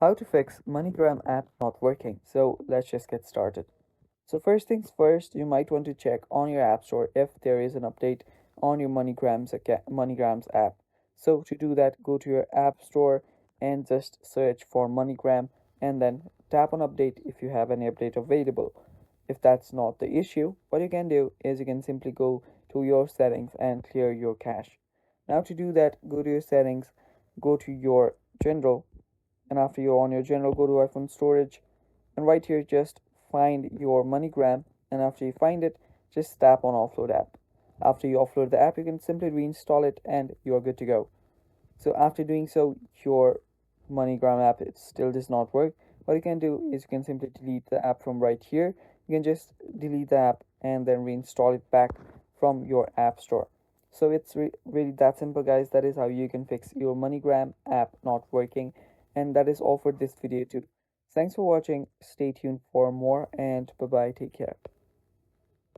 How to fix MoneyGram app not working. So let's just get started. So first things first, you might want to check on your app store if there is an update on your MoneyGram's app. So to do that, go to your app store and just search for MoneyGram and then tap on update if you have any update available. If that's not the issue, what you can do is you can simply go to your settings and clear your cache. Now to do that, go to your settings, go to your general, and after you're on your general, go to iPhone storage, and right here just find your MoneyGram, and after you find it, just tap on offload app. After you offload the app, you can simply reinstall it and you're good to go. So after doing so, your MoneyGram app, it still does not work. What you can do is you can simply delete the app from right here. You can just delete the app and then reinstall it back from your app store. So it's really that simple, guys. That is how you can fix your MoneyGram app not working, and that is all for this video too. Thanks for watching. Stay tuned for more, and bye bye. Take care.